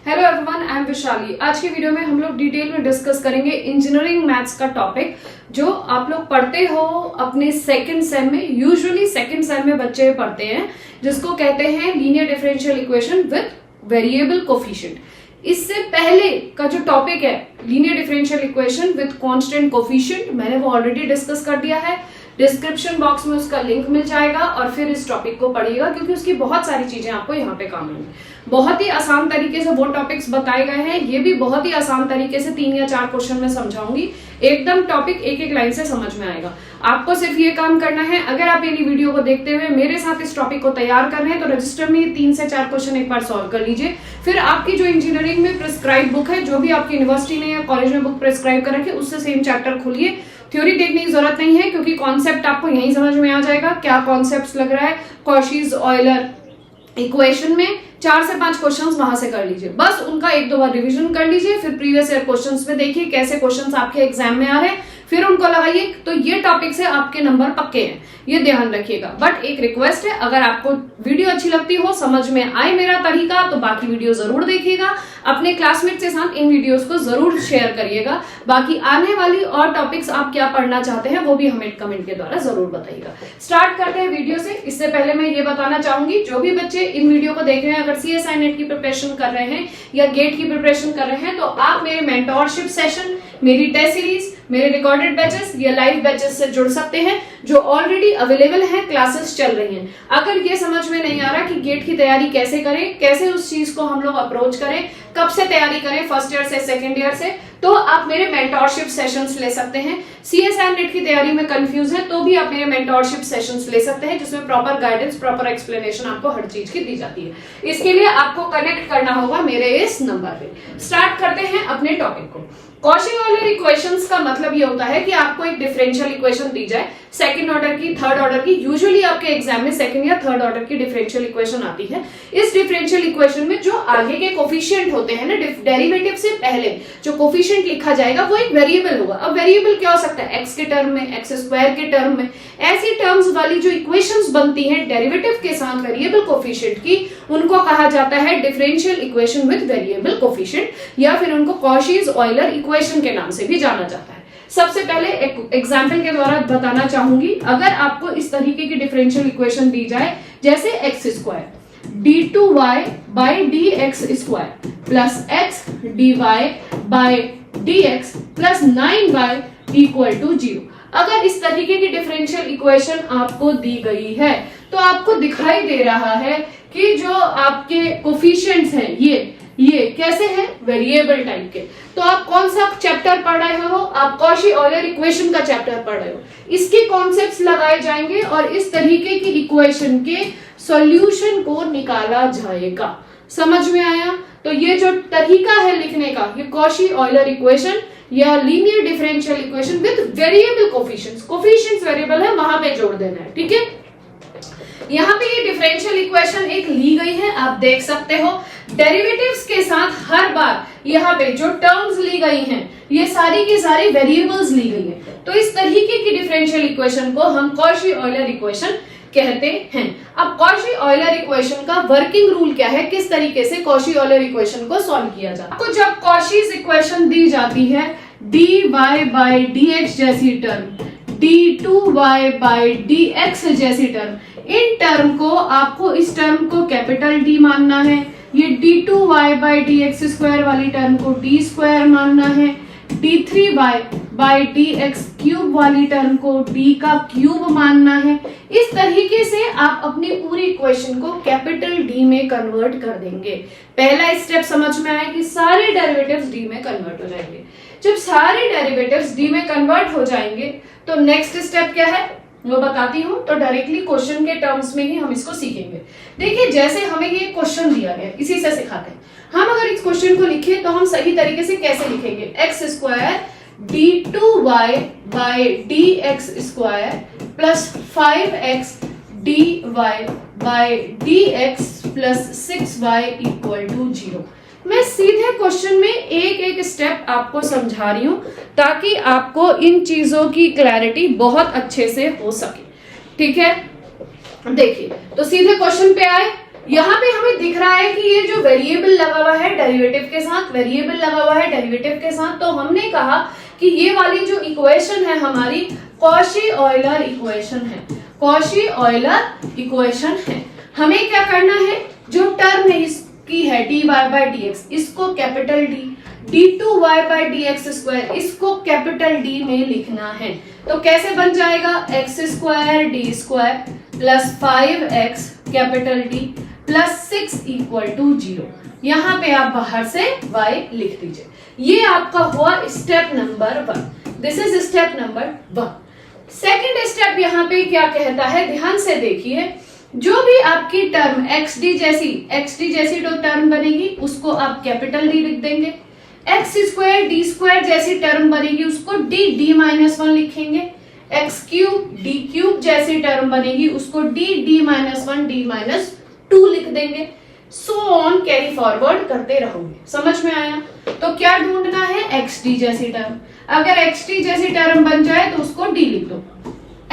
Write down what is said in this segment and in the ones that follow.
Hello everyone, I am Vishali. आज की video में हम लोग डिटेल में डिस्कस करेंगे इंजीनियरिंग मैथ्स का टॉपिक, जो आप लोग पढ़ते हो अपने सेकंड सेम में। यूजुअली सेकंड सेम में बच्चे पढ़ते हैं, जिसको कहते हैं linear differential equation with variable coefficient. इससे पहले का जो टॉपिक है linear differential equation with constant coefficient, मैंने वो ऑलरेडी डिस्कस कर दिया है। डिस्क्रिप्शन बॉक्स में उसका लिंक मिल जाएगा और फिर इस टॉपिक को पढ़िएगा, क्योंकि उसकी बहुत सारी चीजें आपको यहाँ पे काम आएंगी। बहुत ही आसान तरीके से वो टॉपिक्स बताए गए हैं। ये भी बहुत ही आसान तरीके से 3 या 4 क्वेश्चन में समझाऊंगी। एकदम टॉपिक एक एक लाइन से समझ में आएगा। आपको सिर्फ ये काम करना है, अगर आप ये वीडियो को देखते हुए मेरे साथ इस टॉपिक को तैयार कर रहे हैं तो रजिस्टर में 3 से 4 क्वेश्चन एक बार सॉल्व कर लीजिए। फिर आपकी जो इंजीनियरिंग में प्रिस्क्राइब बुक है, जो भी आपकी यूनिवर्सिटी ने या कॉलेज में बुक प्रिस्क्राइब कर रखी है, उससे सेम चैप्टर खोलिए। थ्योरी देखने की जरूरत नहीं है, क्योंकि कॉन्सेप्ट आपको यहीं समझ में आ जाएगा। क्या कॉन्सेप्ट लग रहा है कॉशीज ऑयलर इक्वेशन में, 4 से 5 क्वेश्चंस वहां से कर लीजिए। बस उनका 1-2 बार रिवीजन कर लीजिए। फिर प्रीवियस ईयर क्वेश्चंस में देखिए कैसे क्वेश्चंस आपके एग्जाम में आ रहे हैं, फिर उनको लगाइए। तो ये टॉपिक से आपके नंबर पक्के हैं, ये ध्यान रखिएगा। बट एक रिक्वेस्ट है, अगर आपको वीडियो अच्छी लगती हो, समझ में आए मेरा तरीका, तो बाकी वीडियो जरूर देखिएगा। अपने क्लासमेट के साथ इन वीडियोस को जरूर शेयर करिएगा। बाकी आने वाली और टॉपिक्स आप क्या पढ़ना चाहते हैं वो भी हमें कमेंट के द्वारा जरूर बताइएगा। स्टार्ट करते हैं वीडियो से। इससे पहले मैं ये बताना चाहूंगी, जो भी बच्चे इन वीडियो को देख रहे हैं, अगर CSI नेट की प्रिपरेशन कर रहे हैं या गेट की प्रिपरेशन कर रहे हैं, तो आप मेरे मेंटोरशिप सेशन, मेरी टेस्ट सीरीज, मेरे रिकॉर्डेड बैचेस या लाइव बैचेस से जुड़ सकते हैं, जो ऑलरेडी अवेलेबल हैं। क्लासेस चल रही हैं। अगर ये समझ में नहीं आ रहा कि गेट की तैयारी कैसे करें, कैसे उस चीज को हम लोग अप्रोच करें, कब से तैयारी करें, फर्स्ट ईयर से सेकंड ईयर से, तो आप मेरे मेंटोरशिप सेशंस ले सकते हैं। CSI नेट की तैयारी में कंफ्यूज है तो भी आप मेरे मेंटोरशिप सेशंस ले सकते हैं, जिसमें प्रॉपर गाइडेंस, प्रॉपर एक्सप्लेनेशन आपको हर चीज की दी जाती है। इसके लिए आपको कनेक्ट करना होगा मेरे इस नंबर पे। स्टार्ट करते हैं अपने टॉपिक को। कॉशी ऑयलर इक्वेशंस का मतलब ये होता है कि आपको एक डिफरेंशियल इक्वेशन दी जाए, सेकंड ऑर्डर की, थर्ड ऑर्डर की। यूजुअली आपके एग्जाम में सेकंड या थर्ड ऑर्डर की डिफरेंशियल इक्वेशन आती है। इस डिफरेंशियल इक्वेशन में जो आगे के कोफिशिएंट होते हैं ना, डेरिवेटिव से पहले जो कोफिशिएंट लिखा जाएगा वो एक वेरिएबल होगा। अब वेरिएबल क्या हो सकता है? एक्स के टर्म में, एक्स स्क्वायर के टर्म में। ऐसी टर्म्स वाली जो इक्वेशंस बनती हैं डेरिवेटिव के साथ वेरिएबल कोफिशिएंट की, उनको कहा जाता है differential equation with variable coefficient, या फिर उनको कॉशीज ऑयलर इक्वेशन के नाम से भी जाना जाता है। सबसे पहले एक एग्जाम्पल के द्वारा बताना चाहूंगी। अगर आपको इस तरीके की डिफरेंशियल इक्वेशन दी जाए, जैसे x square d2y by dx square plus x dy by dx plus 9y equal to 0। अगर इस तरीके की डिफरेंशियल इक्वेशन आपको दी गई है, तो आपको दिखाई दे रहा है कि जो आपके कोफिशिएंट्स हैं ये कैसे हैं? वेरिएबल टाइप के। तो आप कौन सा चैप्टर पढ़ रहे हो? आप कॉशी ऑयलर इक्वेशन का चैप्टर पढ़ रहे हो। इसके कॉन्सेप्ट्स लगाए जाएंगे और इस तरीके की इक्वेशन के सॉल्यूशन को निकाला जाएगा। समझ में आया? तो ये जो तरीका है लिखने का, ये कॉशी ऑयलर इक्वेशन या linear differential equation with variable coefficients. Coefficients variable है, वहां पे जोड़ देना है। ठीक है, यहाँ पे ये डिफरेंशियल इक्वेशन एक ली गई है, आप देख सकते हो। डेरिवेटिव्स के साथ हर बार यहाँ पे जो टर्म्स ली गई हैं, ये सारी की सारी वेरिएबल्स ली गई हैं। तो इस तरीके की डिफरेंशियल इक्वेशन को हम कॉशी ऑयलर इक्वेशन कहते हैं। अब कॉशी ऑयलर इक्वेशन का वर्किंग रूल क्या है, किस तरीके से कॉशी ऑयलर इक्वेशन को सॉल्व किया जाता है। आपको जब कॉशीज इक्वेशन दी जाती है, dy बाई dx जैसी टर्म, d2y बाई dx जैसी टर्म, इन टर्म को आपको, इस टर्म को कैपिटल D मानना है। ये d2y बाई dx स्क्वायर वाली टर्म को d स्क्वायर मानना है। d3y बाई dx क्यूब वाली टर्म को d का क्यूब मानना है। इस तरीके से आप अपनी पूरी इक्वेशन को कैपिटल D में कन्वर्ट कर देंगे। पहला स्टेप समझ में आया कि सारे डेरिवेटिव्स D में कन्वर्ट हो जाएंगे। जब सारे डेरिवेटिव्स D में कन्वर्ट हो जाएंगे, तो नेक्स्ट स्टेप क्या है वो बताती हूँ। तो डायरेक्टली क्वेश्चन के टर्म्स में ही हम इसको सीखेंगे। देखिए, जैसे हमें ये क्वेश्चन दिया गया, इसी से सिखाते हैं। हम अगर इस क्वेश्चन को लिखें तो हम सही तरीके से कैसे लिखेंगे? X square d2y by dx square plus 5x dy by dx plus 6y equal to 0। मैं सीधे क्वेश्चन में एक एक स्टेप आपको समझा रही हूं, ताकि आपको इन चीजों की क्लैरिटी बहुत अच्छे से हो सके। ठीक है, देखिए, तो सीधे क्वेश्चन पे आए। यहाँ पे हमें दिख रहा है कि ये जो वेरिएबल लगा हुआ है डेरिवेटिव के साथ, वेरिएबल लगा हुआ है डेरिवेटिव के साथ, तो हमने कहा कि ये वाली जो इक्वेशन है हमारी कॉशी ऑयलर इक्वेशन है, कॉशी ऑयलर इक्वेशन है। हमें क्या करना है, जो टर्म है इसकी है dy बाय dx, इसको capital D, d2y by dx square, इसको कैपिटल D में लिखना है। तो कैसे बन जाएगा, x square d square plus 5x capital D plus 6 equal to 0। यहाँ पे आप बाहर से y लिख दीजिए। ये आपका हुआ step number 1। This is step number 1। Second step यहाँ पे क्या कहता है, ध्यान से देखिए। जो भी आपकी टर्म xd जैसी जो टर्म बनेगी उसको आप कैपिटल D लिख देंगे। x स्क्वायर d स्क्वायर जैसी टर्म बनेगी उसको d माइनस 1 लिखेंगे। x क्यूब d क्यूब जैसी टर्म बनेगी उसको d माइनस 1 d माइनस 2 लिख देंगे। सो ऑन कैरी फॉरवर्ड करते रहोगे। समझ में आया? तो क्या ढूंढना है, xd जैसी टर्म। अगर xd जैसी टर्म बन जाए तो उसको d लिख दो।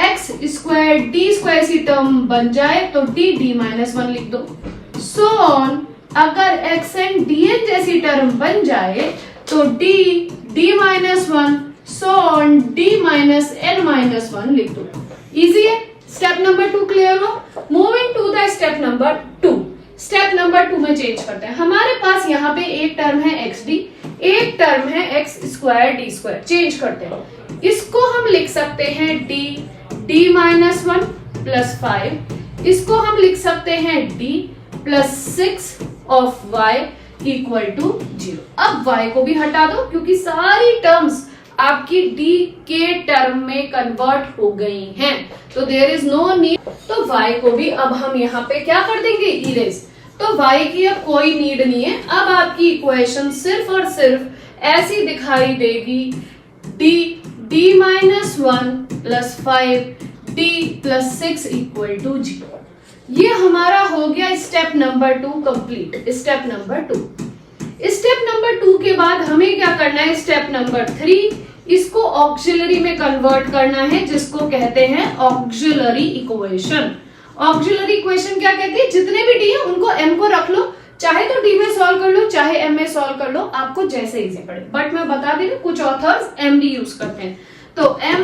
x स्क्वायर d स्क्वायर सी टर्म बन जाए तो d माइनस 1 लिख दो। सो ऑन अगर x एंड dn जैसी टर्म बन जाए तो d minus 1, so on d minus n minus 1 लिख दो। इजी है। स्टेप नंबर 2 क्लियर हो। Moving to the step number 2। Step number 2 में चेंज करते हैं। हमारे पास यहाँ पे एक टर्म है xd, एक टर्म है x square d square. Change करते हैं, इसको हम लिख सकते हैं d माइनस 1 प्लस 5, इसको हम लिख सकते हैं d plus 6 of y equal to 0। अब y को भी हटा दो क्योंकि सारी टर्म्स आपकी d के टर्म में कन्वर्ट हो गई हैं, तो देयर इज नो नीड। तो y को भी अब हम यहाँ पे क्या कर देंगे, इरेज। तो y की अब कोई नीड नहीं है। अब आपकी इक्वेशन सिर्फ और सिर्फ ऐसी दिखाई देगी, d minus 1 plus 5 d plus 6 equal to 0। ये हमारा हो गया step number 2 complete. Step number 2। Step number 2 के बाद हमें क्या करना है, स्टेप नंबर 3, इसको ऑक्सिलरी में कन्वर्ट करना है, जिसको कहते हैं ऑक्सिलरी इक्वेशन। ऑक्सिलरी इक्वेशन क्या कहती है, जितने भी डी है उनको m को रख लो, चाहे तो d में सॉल्व कर लो चाहे m में सॉल्व कर लो, आपको जैसे इजी पड़े। बट मैं बता दे रही, कुछ ऑथर्स m भी यूज करते हैं। तो m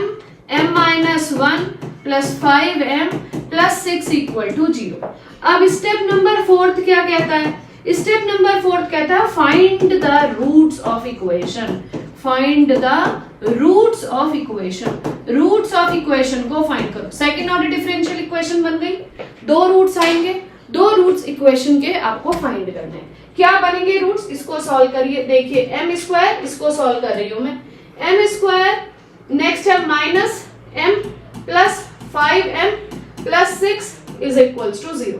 minus 1 plus 5m plus 6 equal to 0। अब स्टेप नंबर 4 क्या कहता है, स्टेप नंबर 4 कहता है find the roots of equation. Find the roots of equation. Roots of equation को फाइंड करो। सेकेंड ऑर्डर डिफरेंशियल इक्वेशन बन गई, 2 रूट्स आएंगे, 2 रूट्स इक्वेशन के आपको फाइंड करने हैं। क्या बनेंगे रूट्स, इसको सॉल्व करिए। देखिए m स्क्वायर, इसको सॉल्व कर रही हूं मैं, m स्क्वायर, नेक्स्ट है minus m plus 5m plus 6 is equals to 0।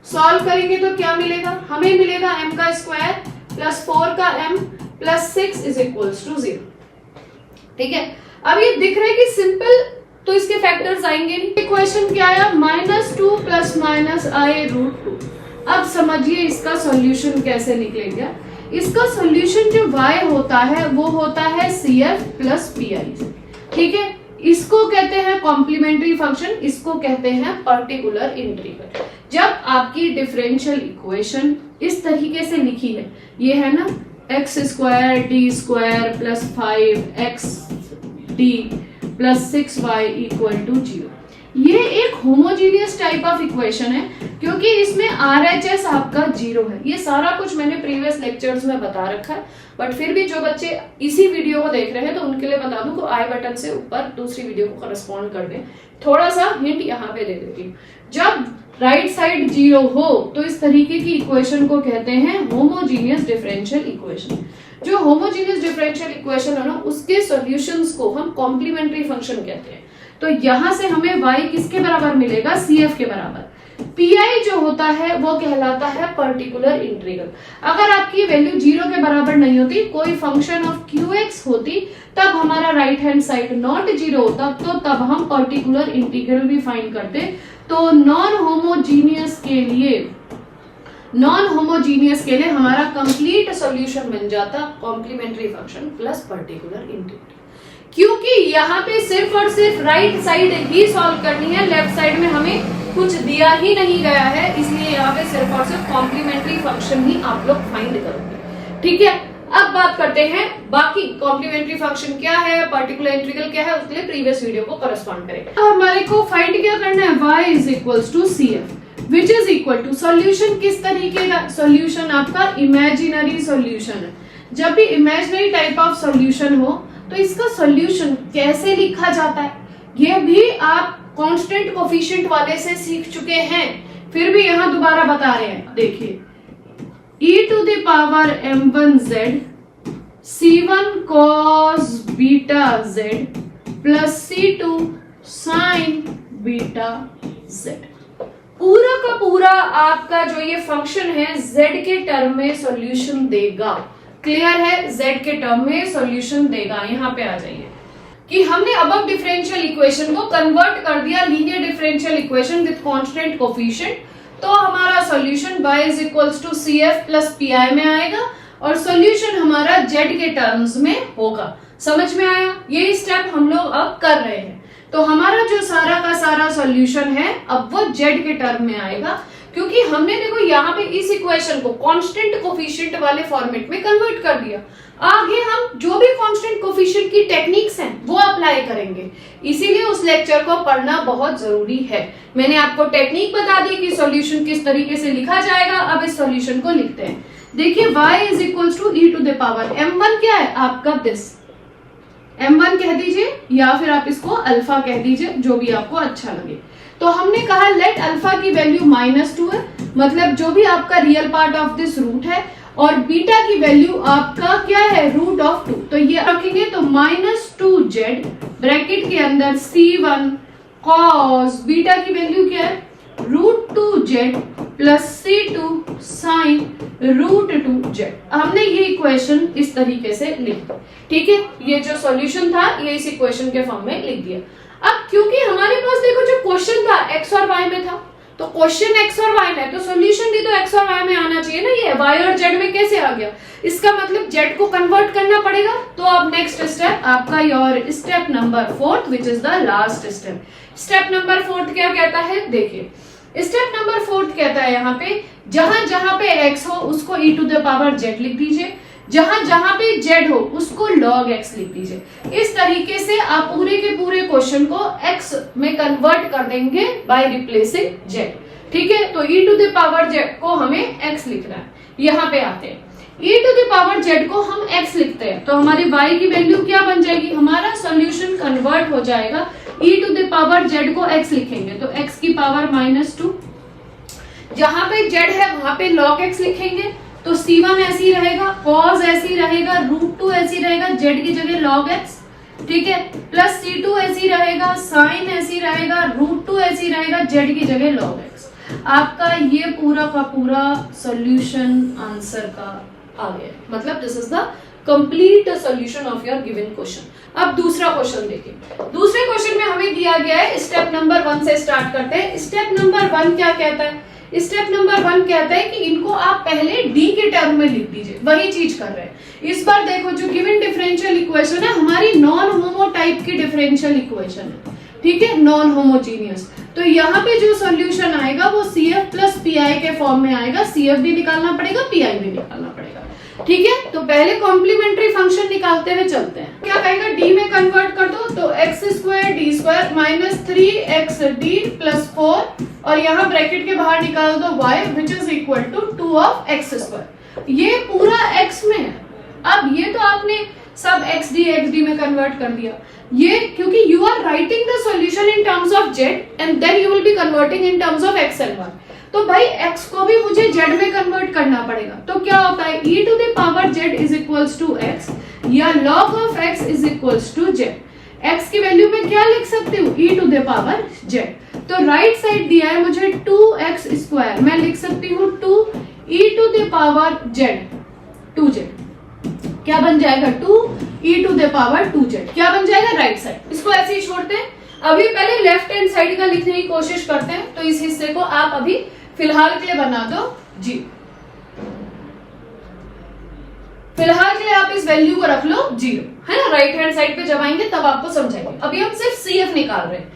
Solve करेंगे तो क्या मिलेगा, हमें मिलेगा m का स्क्वायर प्लस 4 का m plus 6 is equals to 0। ठीक है, अब ये दिख रहा है कि सिंपल, तो इसके फैक्टर्स आएंगे नहीं। इक्वेशन क्या आया, -2 प्लस माइनस i√2। अब समझिए इसका सॉल्यूशन कैसे निकलेगा। इसका सॉल्यूशन जो y होता है वो होता है CF प्लस PI। ठीक है, इसको कहते हैं कॉम्प्लीमेंट्री फंक्शन, इसको कहते हैं पर्टिकुलर इंटीग्रल। जब आपकी डिफरेंशियल इक्वेशन इस तरीके से लिखी है, ये है ना x square D square plus 5xd plus 6y equal to 0, ये एक होमोजीनियस टाइप ऑफ इक्वेशन है क्योंकि इसमें RHS आपका 0 है। ये सारा कुछ मैंने प्रीवियस लेक्चर्स में बता रखा है, बट फिर भी जो बच्चे इसी वीडियो को देख रहे हैं तो उनके लिए बता दूं कि आई बटन से ऊपर दूसरी वीडियो को करस्पॉन्ड कर दें। थोड़ा सा हिंट यहाँ पे दे देती हूँ, जब राइट साइड 0 हो तो इस तरीके की इक्वेशन को कहते हैं होमोजीनियस डिफरेंशियल इक्वेशन। जो होमोजीनियस डिफरेंशियल इक्वेशन है ना, उसके सॉल्यूशंस को हम कॉम्प्लीमेंट्री फंक्शन कहते हैं। तो यहां से हमें y किसके बराबर मिलेगा, CF के बराबर। PI जो होता है वो कहलाता है पर्टिकुलर इंटीग्रल। अगर आपकी वैल्यू 0 के बराबर नहीं होती, कोई फंक्शन ऑफ QX होती, तब हमारा राइट हैंड साइड नॉट 0 होता, तो तब हम पर्टिकुलर इंटीग्रल भी फाइंड करते। तो नॉन होमोजीनियस के लिए हमारा कंप्लीट सॉल्यूशन बन जाता complementary function plus particular integral. क्योंकि यहाँ पे सिर्फ और सिर्फ राइट साइड ही सॉल्व करनी है, लेफ्ट साइड में हमें कुछ दिया ही नहीं गया है, इसलिए यहाँ पे सिर्फ और सिर्फ कॉम्प्लीमेंट्री फंक्शन ही आप लोग फाइंड करोगे। ठीक है, अब बात करते हैं बाकी कॉम्प्लीमेंट्री फंक्शन क्या है, पर्टिकुलर इंटीग्रल क्या है, उसके लिए प्रीवियस वीडियो को करस्पॉन्ड करें। हमारे को फाइंड क्या करना है, y is equal to CF which is equal to solution किस तरीके का, सॉल्यूशन आपका इमेजिनरी सॉल्यूशन है। जब भी इमेजिनरी टाइप ऑफ सॉल्यूशन हो तो इसका सॉल्यूशन कैसे लिखा जाता है ये भी आप कांस्टेंट कोफिशिएंट वाले से सीख चुके हैं, फिर भी यहां दोबारा बता रहे हैं। देखिए e to the power m1z c1 cos beta z plus c2 sin beta z, पूरा का पूरा आपका जो ये फंक्शन है z के टर्म में सॉल्यूशन देगा। क्लियर है, z के टर्म में सॉल्यूशन देगा। यहाँ पे आ जाइए कि हमने अबव डिफरेंशियल इक्वेशन को कन्वर्ट कर दिया linear differential equation with constant coefficient, तो हमारा सॉल्यूशन y is equals to CF plus PI में आएगा और सॉल्यूशन हमारा z के टर्म्स में होगा। समझ में आया, ये स्टेप हम लोग अब कर रहे हैं। तो हमारा जो सारा का सारा सॉल्यूशन है अब वो z के टर्म में आएगा, क्योंकि हमने देखो यहाँ पे इस इक्वेशन को कांस्टेंट कोफिशिएंट वाले फॉर्मेट में कन्वर्ट कर दिया। आगे हम जो भी कांस्टेंट कोफिशिएंट की टेक्निक्स हैं वो अप्लाई करेंगे, इसीलिए उस लेक्चर को पढ़ना बहुत जरूरी है। मैंने आपको टेक्निक बता दी कि सॉल्यूशन किस तरीके से लिखा जाएगा। अब इस सॉल्यूशन को लिखते हैं। देखिए y is equal to e to the power m1 क्या है आपका दिस, m1 कह दीजिए या फिर आप इसको अल्फा कह दीजिए, जो भी आपको अच्छा लगे। तो हमने कहा लेट अल्फा की वैल्यू -2 है, मतलब जो भी आपका real part of this root है, और बीटा की वैल्यू आपका क्या है रूट ऑफ 2, तो ये रखेंगे तो -2z ब्रैकेट के अंदर c1 cos बीटा की वैल्यू क्या है √2z plus c2 sin √2z। हमने ये इक्वेशन इस तरीके से लिखी। ठीक है, ये जो सॉल्यूशन था ये इस इक्वेशन के फॉर्म में लिख दिया। अब क्योंकि हमारे पास देखो जो क्वेश्चन था x और y में था, तो क्वेश्चन x और y में, तो सॉल्यूशन भी तो x और y में आना चाहिए ना। ये y और z में कैसे आ गया, इसका मतलब z को कन्वर्ट करना पड़ेगा। तो अब नेक्स्ट स्टेप आपका your step number 4 which is the last step. Step number 4 क्या कहता है, देखिए स्टेप नंबर 4 कहता है यहाँ पे जहां जहां पे x हो उसको e to the power z लिख दीजिए, जहां जहां पे z हो उसको log x लिख दीजिए। इस तरीके से आप पूरे के पूरे क्वेश्चन को x में कन्वर्ट कर देंगे बाय रिप्लेसिंग z। ठीक है, तो e to the power z को हमें x लिखना है। यहाँ पे आते हैं e to the power z को हम x लिखते हैं, तो हमारे y की वैल्यू क्या बन जाएगी, हमारा सॉल्यूशन कन्वर्ट हो जाएगा e to the power z को x लिखेंगे तो x की पावर -2, जहां पे z है वहां पे log x लिखेंगे तो c1 ऐसे ही रहेगा, cos ऐसे ही रहेगा, √2 ऐसे ही रहेगा, z की जगह log x, ठीक है, प्लस c2 ऐसे ही रहेगा, sin ऐसे ही रहेगा, √2 ऐसे ही रहेगा, z की जगह log x। आपका ये पूरा का पूरा सॉल्यूशन आंसर का आ गया, मतलब this is the complete solution of your given question. अब दूसरा क्वेश्चन देखिए, दूसरे क्वेश्चन में हमें दिया गया है स्टेप नंबर 1 से स्टार्ट करते हैं। स्टेप नंबर 1 क्या कहता है, स्टेप नंबर 1 कहता है कि इनको आप पहले डी के टर्म में लिख दीजिए, वही चीज कर रहे हैं। इस बार देखो जो गिवन डिफरेंशियल इक्वेशन है हमारी नॉन होमो टाइप की डिफरेंशियल इक्वेशन है, ठीक है, नॉन होमोजीनियस। तो यहाँ पे जो सॉल्यूशन आएगा वो CF प्लस PI के फॉर्म में आएगा। CF भी निकालना पड़ेगा, PI भी निकालना पड़ेगा, ठीक है। तो पहले कॉम्प्लीमेंट्री फंक्शन निकालते हुए चलते हैं। क्या कहेगा, डी में कन्वर्ट कर दो तो x² d² -3xd प्लस 4 और यहाँ ब्रैकेट के बाहर निकाल दो y which is equal to 2 of x²। ये पूरा x में है। अब ये तो आपने सब xd में कन्वर्ट कर दिया, ये क्योंकि you are writing the solution in terms of z and then you will be converting in terms of x and y। तो भाई x को भी मुझे z में कन्वर्ट करना पड़ेगा। तो क्या होता है, e to the power z is equals to x या log of x is equals to z। x की वैल्यू में क्या लिख सकती हूँ, e to the power z। तो राइट साइड दिया है मुझे 2x², मैं लिख सकती हूँ 2e to the power z 2z। क्या बन जाएगा, 2e to the power 2z क्या बन जाएगा राइट साइड। इसको ऐसे ही छोड़ते हैं। अभी पहले लेफ्ट हैंड साइड का लिखने की कोशिश करते हैं। तो इस हिस्से को आप अभी फिलहाल के लिए बना दो जी, फिलहाल के लिए आप इस वैल्यू को रख लो 0, है ना, राइट हैंड साइड पे जब आएंगे तब आपको समझाएंगे। अभी हम सिर्फ CF निकाल रहे हैं,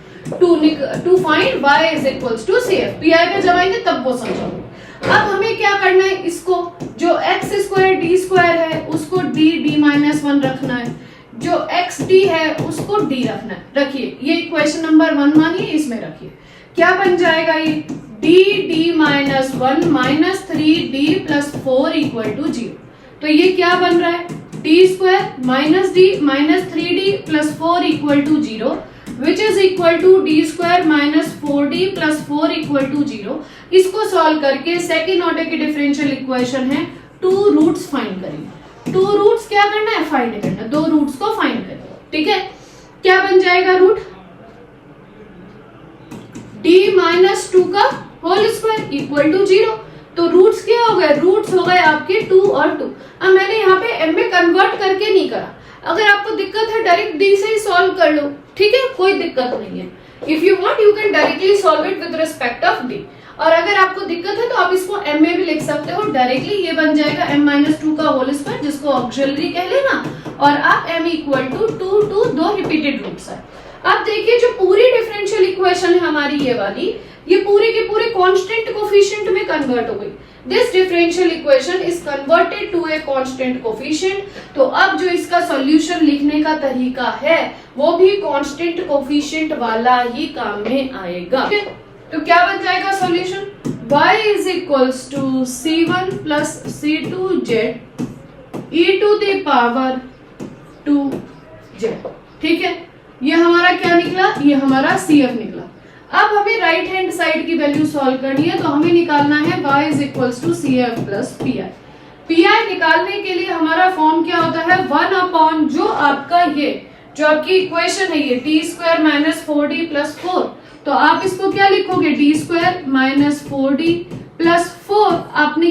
to find y is equals to CF। PI पे जब आएंगे तब वो समझाऊंगे। अब हमें क्या करना है, इसको जो x स्क्वायर d स्क्वायर है उसको d -1 रखना है, जो xd है उसको d रखना है। रखिए, ये इक्वेशन नंबर 1 मानिए, इसमें रखिए क्या बन जाएगा, ये d -1 माइनस 3d + 4 = 0। तो ये क्या बन रहा है, d square minus d minus 3d + 4 = 0, which is equal to d square minus 4d + 4 = 0। इसको सॉल्व करके सेकेंड ऑर्डर की डिफरेंशियल इक्वेशन है, 2 रूट्स फाइंड करेंगे। 2 रूट्स क्या करना है, फाइंड करना है, 2 रूट्स को फाइंड करेंगे। ठीक है, क्या बन जाएगा रूट, d - 2 का होल स्क्वायर इक्वल टू 0। तो रूट्स क्या हो गए, रूट्स हो गए आपके 2 और 2। अब मैंने यहाँ पे m में कन्वर्ट करके नहीं करा, अगर आपको दिक्कत है डायरेक्ट d से ही सॉल्व कर लो, ठीक है, कोई दिक्कत नहीं है। If you want you can directly solve it with respect of d। और अगर आपको दिक्कत है तो आप इसको m में भी लिख सकते हो डायरेक्टली, ये बन जाएगा m - 2 का होल स्क्वायर, जिसको ऑक्सिलरी कह लेना, और आप m = 2 2 रिपीटेड रूट्स है। अब देखिए, जो पूरी डिफरेंशियल इक्वेशन है हमारी ये वाली, ये पूरे के पूरे कांस्टेंट कोफिशिएंट में कन्वर्ट हो गई। This differential equation is converted to a constant coefficient. तो अब जो इसका सॉल्यूशन लिखने का तरीका है वो भी कांस्टेंट कोफिशिएंट वाला ही काम में आएगा। तो क्या बन जाएगा solution, y = c1 + c2z e⁻²z। ठीक है, ये हमारा क्या निकला, ये हमारा CF निकला। अब हमें राइट हैंड साइड की वैल्यू सॉल्व करनी है, तो हमें निकालना है y = CF + PI। PI निकालने के लिए हमारा फॉर्म क्या होता है, 1 जो आपका ये जो आपकी इक्वेशन है ये d² - 4d + 4। तो आप इसको क्या लिखोगे, d² - 4d + 4। आपने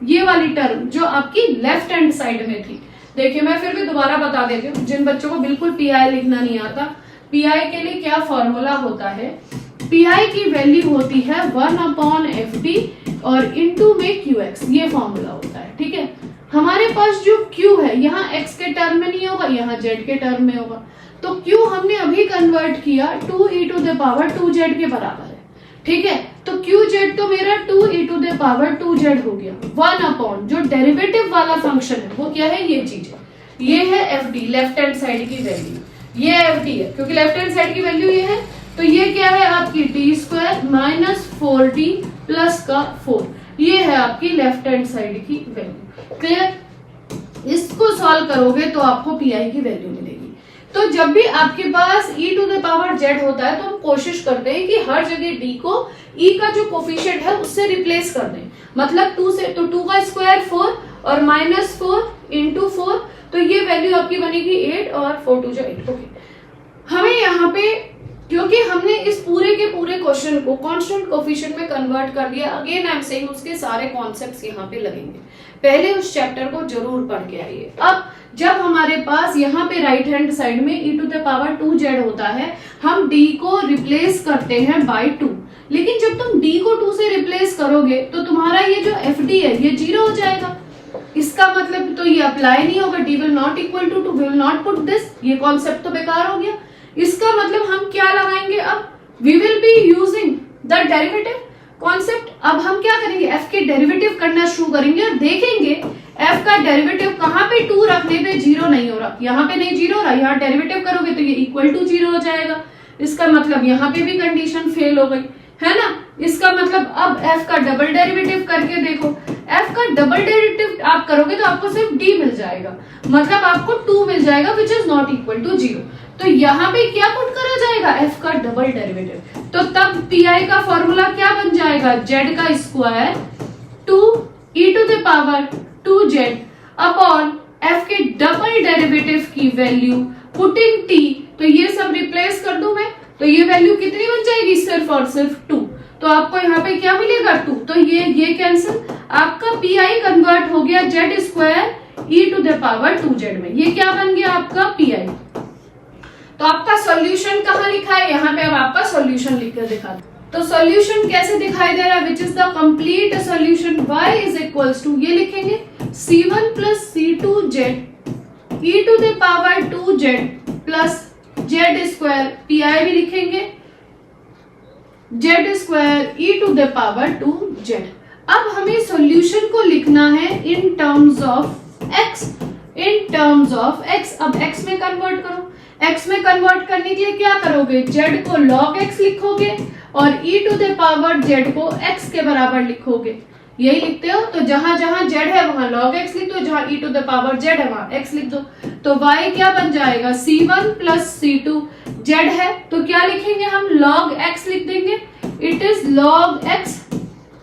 ये वाली टर्म जो आपकी लेफ्ट हैंड साइड में थी, देखिए मैं फिर भी दोबारा बता देती हूँ जिन बच्चों को बिल्कुल PI लिखना नहीं आता। PI के लिए क्या फॉर्मूला होता है, PI की वैल्यू होती है 1/FD और इनटू में QX, ये फॉर्मूला होता है। ठीक है, हमारे पास जो Q है यहाँ x के टर्म में नहीं होगा, यहाँ z के टर्म में होगा। तो Q हमने अभी कन्वर्ट किया 2e⁻²z के बराबर है। ठीक है, तो QZ तो मेरा 2e⁻²z हो गया। 1 जो डेरिवेटिव वाला फंक्शन है वो क्या है, ये चीज है, ये है FD, लेफ्ट हैंड साइड की वैल्यू, ये FD है क्योंकि लेफ्ट हैंड साइड की वैल्यू ये है। तो ये क्या है आपकी d² - 4d + 4, ये है आपकी लेफ्ट हैंड साइड की वैल्यू। क्लियर, इसको सॉल्व करोगे तो आपको PI की वैल्यू मिलेगी। तो जब भी आपके पास e⁻z होता है तो हम कोशिश करते हैं कि हर जगह d को e का जो कोफिशिएंट है उससे रिप्लेस कर दें, मतलब 2 से, तो 2 का स्क्वायर 4 और -4 × 4, तो ये वैल्यू आपकी बनेगी 8 और 4 2 8। ओके, हमें यहाँ पे क्योंकि हमने इस पूरे के पूरे क्वेश्चन को कांस्टेंट कोफिशिएंट में कन्वर्ट कर दिया, अगेन आई एम सेइंग उसके सारे कॉन्सेप्ट्स यहाँ पे लगेंगे, पहले उस चैप्टर को जरूर पढ़ के आइए। अब जब हमारे पास यहाँ पे राइट हैंड साइड में e⁻²z होता है, हम d को रिप्लेस करते हैं by 2, लेकिन जब तुम d को 2 से रिप्लेस करोगे तो तुम्हारा ये जो FD है ये 0 हो जाएगा। इसका मतलब तो ये अप्लाई नहीं होगा, d will not equal to 2, we will not put this, ये कॉन्सेप्ट तो बेकार हो गया। इसका मतलब हम क्या लगाएंगे, अब we will be using the derivative concept. अब हम क्या करेंगे, f के डेरिवेटिव करना शुरू करेंगे और देखेंगे f का डेरिवेटिव कहाँ पे 2 रखने पे 0 नहीं हो रहा, यहाँ पे नहीं 0 हो रहा, यहाँ डेरिवेटिव करोगे तो ये इक्वल टू 0 हो जाएगा। इसका मतलब यहाँ पे भी कंडीशन फेल हो गई है ना। इसका मतलब अब f का डबल डेरिवेटिव करके देखो, f का डबल डेरिवेटिव आप करोगे तो आपको सिर्फ d मिल जाएगा, मतलब आपको 2 मिल जाएगा which is not equal to 0। तो यहाँ पे क्या पुट करा जाएगा, f का डबल डेरिवेटिव। तो तब PI का फॉर्मूला क्या बन जाएगा, z का स्क्वायर 2e⁻²z अपॉन f के डबल डेरिवेटिव की वैल्यू पुटिंग t, तो ये सब रिप्लेस कर दूं मैं, तो ये वैल्यू कितनी बन जाएगी, सिर्फ और सिर्फ 2। तो आपको यहाँ पे क्या मिलेगा 2, तो ये कैंसिल, आपका PI कन्वर्ट हो गया z² e⁻²z में, ये क्या बन गया आपका PI। तो आपका सॉल्यूशन कहाँ लिखा है, यहाँ पे अब आपका सॉल्यूशन लिख कर दिखा। तो सॉल्यूशन कैसे दिखाई दे रहा है, which is the complete solution, y = ये लिखेंगे c1 + c2z Z plus Z square PI भी लिखेंगे Z square e to the power 2z। अब हमें सॉल्यूशन को लिखना है in terms of x, in terms of x। अब x में कन्वर्ट करो, x में कन्वर्ट करने के लिए क्या करोगे, z को log x लिखोगे और e to the power z को x के बराबर लिखोगे, यही लिखते हो। तो जहां जहां z है वहां log x लिख दो, जहां e to the power z है वहां x लिख दो। तो y क्या बन जाएगा, c1 प्लस c2, z है तो क्या लिखेंगे हम, log x लिख देंगे, it is log x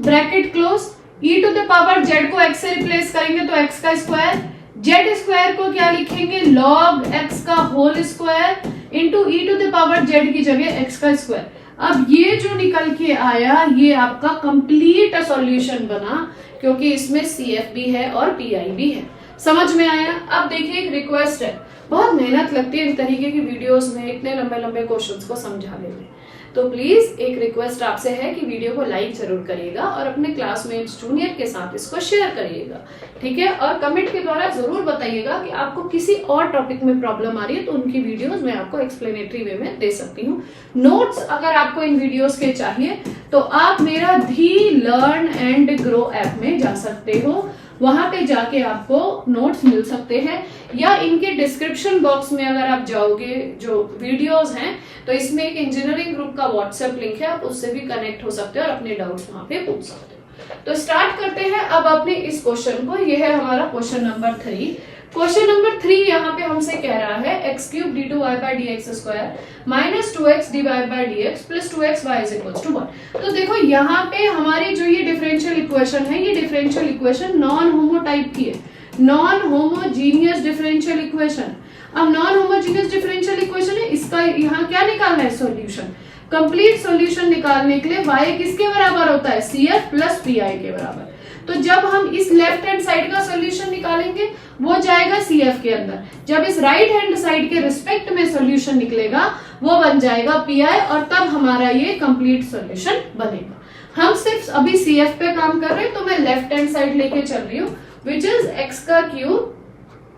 bracket close, e to the power z को x से रिप्लेस करेंगे तो x का स्क्वायर, z स्क्वायर को क्या लिखेंगे, log x का whole square into e to the power z की जगह x का स्क्वायर। अब ये जो निकल के आया ये आपका कंप्लीट सॉल्यूशन बना, क्योंकि इसमें CF भी है और PI भी है। समझ में आया। अब देखिए एक रिक्वेस्ट है, बहुत मेहनत लगती है इन तरीके की वीडियोस में इतने लंबे लंबे क्वेश्चंस को समझाने में, तो प्लीज एक रिक्वेस्ट आपसे है कि वीडियो को लाइक जरूर करिएगा और अपने क्लासमेट्स जूनियर के साथ इसको शेयर करिएगा, ठीक है। और कमेंट के द्वारा जरूर बताइएगा कि आपको किसी और टॉपिक में प्रॉब्लम आ रही है तो उनकी वीडियोस मैं आपको एक्सप्लेनेटरी वे में दे सकती हूँ। नोट्स अगर आपको इन वीडियोस के चाहिए तो आप मेरा धी लर्न एंड ग्रो ऐप में जा सकते हो, वहां पे जाके आपको नोट्स मिल सकते हैं, या इनके डिस्क्रिप्शन बॉक्स में अगर आप जाओगे जो वीडियोस हैं तो इसमें एक इंजीनियरिंग ग्रुप का व्हाट्सएप लिंक है, आप उससे भी कनेक्ट हो सकते हो और अपने डाउट्स वहां पे पूछ सकते हो। तो स्टार्ट करते हैं अब अपने इस क्वेश्चन को। यह है हमारा क्वेश्चन नंबर 3। क्वेश्चन नंबर 3 यहाँ पे हमसे कह रहा है x cube d2y by dx square minus 2x dy by dx plus 2xy is equal to 1। तो देखो यहाँ पे हमारी जो ये डिफरेंशियल इक्वेशन है, ये डिफरेंशियल इक्वेशन नॉन होमो टाइप की है, नॉन होमोजीनियस डिफरेंशियल इक्वेशन। अब नॉन होमोजीनियस डिफरेंशियल इक्वेशन है, इसका यहाँ क्या निकालना है, सॉल्यूशन। कंप्लीट सॉल्यूशन निकालने के लिए y किसके बराबर होता है, CF प्लस PI के बराबर। तो जब हम इस लेफ्ट हैंड साइड का सॉल्यूशन निकालेंगे वो जाएगा CF के अंदर, जब इस राइट हैंड साइड के रिस्पेक्ट में सॉल्यूशन निकलेगा वो बन जाएगा PI, और तब हमारा ये कंप्लीट सॉल्यूशन बनेगा। हम सिर्फ अभी CF पे काम कर रहे हैं तो मैं लेफ्ट हैंड साइड लेके चल रही हूँ, विच इज x का क्यूब,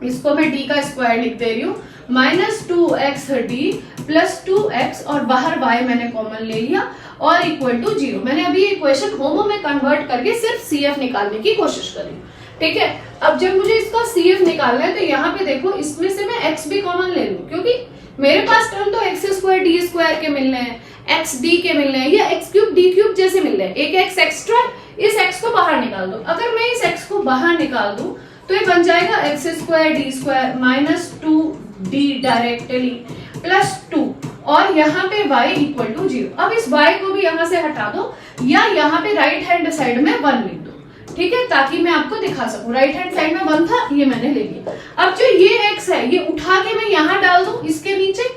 इसको मैं d का स्क्वायर लिख दे रही हूँ, माइनस 2xd प्लस 2x और बाहर y मैंने कॉमन ले लिया और इक्वल टू 0। मैंने अभी इक्वेशन होमो में कन्वर्ट करके सिर्फ CF निकालने की कोशिश करी, ठीक है। अब जब मुझे इसका CF निकालना है तो यहाँ पे देखो इसमें से मैं x भी कॉमन ले लूं, क्योंकि मेरे पास टर्म तो x स्क्वायर डी स्क्वायर के मिलने हैं, x d के मिलने हैं, या x क्यूब डी क्यूब जैसे मिल रहे हैं, एक x एक्स्ट्रा, इस x को बाहर निकाल दो। अगर मैं इस x को बाहर निकाल दूं तो ये बन जाएगा x square D square minus 2d directly plus 2 और यहाँ पे y इक्वल टू 0। अब इस y को भी यहाँ से हटा दो या यहाँ पे राइट हैंड साइड में 1 लिख दो, ठीक है, ताकि मैं आपको दिखा सकूं। राइट हैंड साइड में 1 था, ये मैंने ले लिया। अब जो ये x है ये उठा के मैं यहाँ डाल दूं इसके नीचे,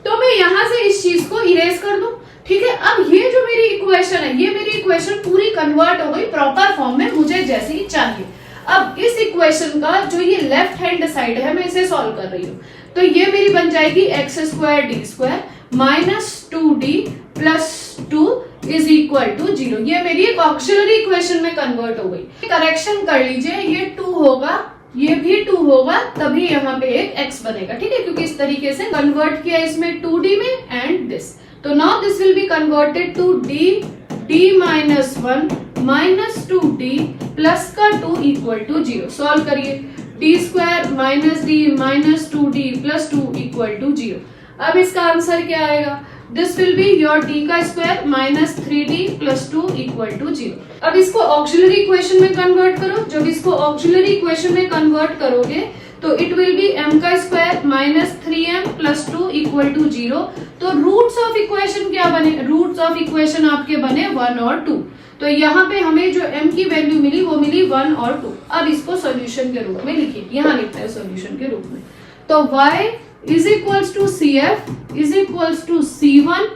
तो मैं यहाँ से इस चीज को इरेज कर दूं, ठीक है। अब ये जो मेरी इक्वेशन है, ये मेरी इक्वेशन पूरी कन्वर्ट हो गई प्रॉपर फॉर्म में, मुझे जैसी चाहिए। अब इस इक्वेशन का जो ये लेफ्ट हैंड साइड है मैं इसे सॉल्व कर रही हूँ, तो ये मेरी बन जाएगी x square D square minus 2d plus 2 is equal to 0। ये मेरी एक ऑक्सिलरी इक्वेशन में कन्वर्ट हो गई। करेक्शन कर लीजिए, ये 2 होगा, ये भी 2 होगा, तभी यहाँ पे एक x बनेगा, ठीक है, क्योंकि इस तरीके से कन्वर्ट किया इसमें 2d में एंड दिस। तो now this will be converted to d minus 1 minus 2d plus का 2 इक्वल टू 0। सॉल्व करिए, d square minus d minus 2d plus 2 equal to 0। अब इसका आंसर क्या आएगा, this will be your d का square minus 3d plus 2 equal to 0। अब इसको auxiliary equation में कन्वर्ट करो। जब इसको ऑक्सिलरी इक्वेशन में कन्वर्ट करोगे तो इट विल बी m का square minus 3m plus 2 equal to 0। तो रूट्स ऑफ इक्वेशन क्या बने, रूट्स ऑफ इक्वेशन आपके बने 1 और 2। तो यहाँ पे हमें जो m की वैल्यू मिली वो मिली 1 और 2। अब इसको सॉल्यूशन के रूप में लिखिए, यहाँ लिखते हैं सॉल्यूशन के रूप में। तो y is equals to CF is equals to C1,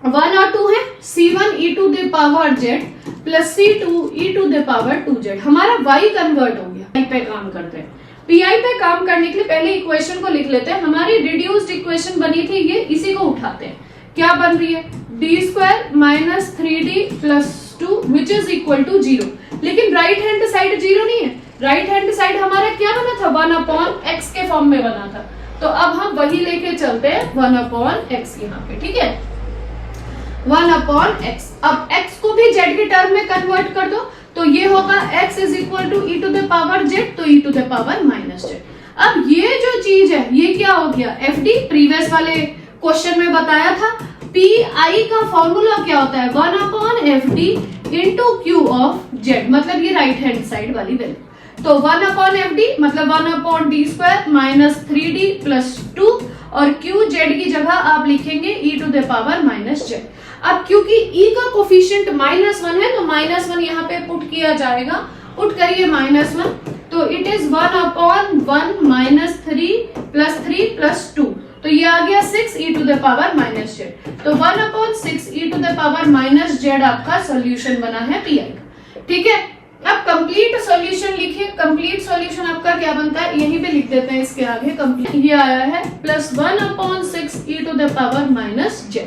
1 और 2 है, C1 e to the power z plus C2 e to the power 2z। हमारा y कन्वर्ट हो गया। पे काम करते हैं, PI पे काम करने के लिए पहले इक्वेशन को लिख लेते हैं। हमारी रिड्यूस्ड इक्वेशन बनी थी ये, इसी को उठाते हैं। क्या बन रही है, d square minus 3d plus 2 which is equal to 0। लेकिन राइट हैंड साइड 0 नहीं है, राइट हैंड साइड हमारा क्या बना था, 1 अपॉन x के फॉर्म में बना था। तो अब हम वही लेके चलते हैं 1/x यहाँ पे, ठीक है, 1/x। अब x को भी z के टर्म में कन्वर्ट कर दो, तो ये होगा x is equal to e to the power z, तो e to the power minus z। अब ये जो चीज है ये क्या हो गया, fd, प्रीवियस वाले क्वेश्चन में बताया था pi का फॉर्मूला क्या होता है, 1/fd into Q of z, मतलब ये राइट हैंड साइड वाली वैल्यू। तो 1/fd मतलब 1/d² माइनस 3d प्लस 2, और q z की जगह आप लिखेंगे e to the power minus z। अब क्योंकि e का कोफिशिएंट -1 है, तो -1 यहाँ पे पुट किया जाएगा, पुट करिए -1, तो इट इज 1/1 माइनस 3 प्लस 2, तो ये आ गया 6 e to the power minus z। तो 1/6 e to the power minus z आपका सॉल्यूशन बना है pi का, ठीक है। अब कंप्लीट सॉल्यूशन लिखिए, कंप्लीट सॉल्यूशन आपका क्या बनता है, यहीं पे लिख देते हैं इसके आगे कंप्लीट, ये आया है plus 1/6 e to the power minus z।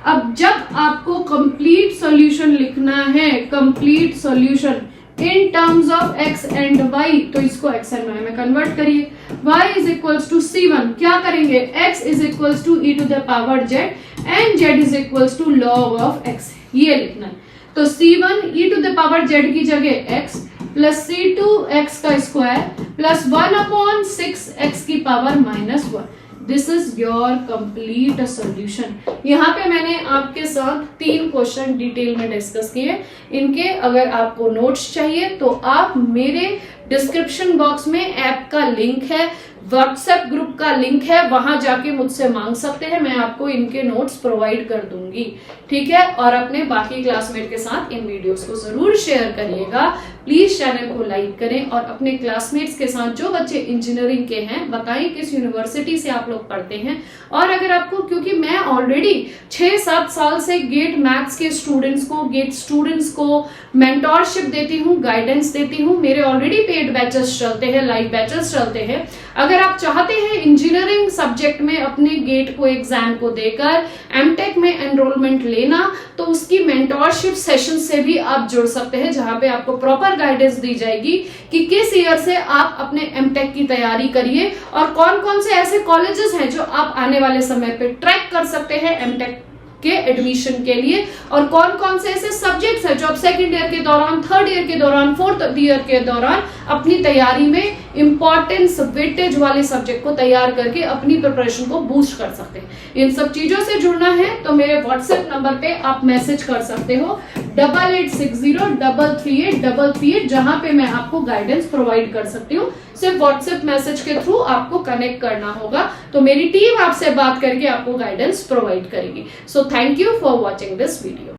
अब जब आपको कंप्लीट सॉल्यूशन लिखना है, complete solution in terms of x and y, तो इसको x एंड y में कन्वर्ट करिए। y is equals to c1, क्या करेंगे, x is equals to e to the power z and z is equals to log of x, ये लिखना है। तो c1 e to the power z की जगह x प्लस c2 x का square plus 1/6 x की power -1, this is your complete solution. यहाँ पे मैंने आपके साथ 3 क्वेश्चन डिटेल में डिस्कस किए, इनके अगर आपको नोट्स चाहिए तो आप मेरे डिस्क्रिप्शन बॉक्स में ऐप का लिंक है, व्हाट्सएप ग्रुप का लिंक है, वहां जाके मुझसे मांग सकते हैं, मैं आपको इनके नोट्स प्रोवाइड कर दूंगी, ठीक है। और अपने बाकी क्लासमेट के साथ इन वीडियोस को जरूर शेयर करिएगा, प्लीज चैनल को लाइक करें, और अपने क्लासमेट्स के साथ जो बच्चे इंजीनियरिंग के हैं बताएं किस यूनिवर्सिटी से आप लोग पढ़ते हैं। और अगर आपको, क्योंकि मैं ऑलरेडी 6-7 साल से गेट मैथ्स के स्टूडेंट्स को, गेट स्टूडेंट्स को मेंटोरशिप देती हूँ, गाइडेंस देती हूँ, मेरे ऑलरेडी पेड बैचेस चलते हैं, लाइव बैचेस चलते हैं। अगर आप चाहते हैं इंजीनियरिंग सब्जेक्ट में अपने गेट को एग्जाम को देकर एमटेक में एनरोलमेंट लेना, तो उसकी मेंटोरशिप सेशन से भी आप जुड़ सकते हैं, जहां पे आपको प्रॉपर गाइडेंस दी जाएगी कि किस ईयर से आप अपने एमटेक की तैयारी करिए और कौन कौन से ऐसे कॉलेजेस हैं जो आप आने वाले समय पे ट्रैक कर सकते हैं एमटेक के एडमिशन के लिए, और कौन कौन से ऐसे सब्जेक्ट्स हैं जो आप सेकंड ईयर के दौरान, थर्ड ईयर के दौरान, फोर्थ ईयर के दौरान अपनी तैयारी में इंपॉर्टेंस वेटेज वाले सब्जेक्ट को तैयार करके अपनी प्रिपरेशन को बूस्ट कर सकते हैं। इन सब चीजों से जुड़ना है तो मेरे व्हाट्सएप नंबर पे आप मैसेज कर सकते हो 8860338338, जहां पे मैं आपको गाइडेंस प्रोवाइड कर सकती हूँ। सिर्फ व्हाट्सएप मैसेज के थ्रू आपको कनेक्ट करना होगा, तो मेरी टीम आपसे बात करके आपको गाइडेंस प्रोवाइड करेगी। So thank you for watching this video.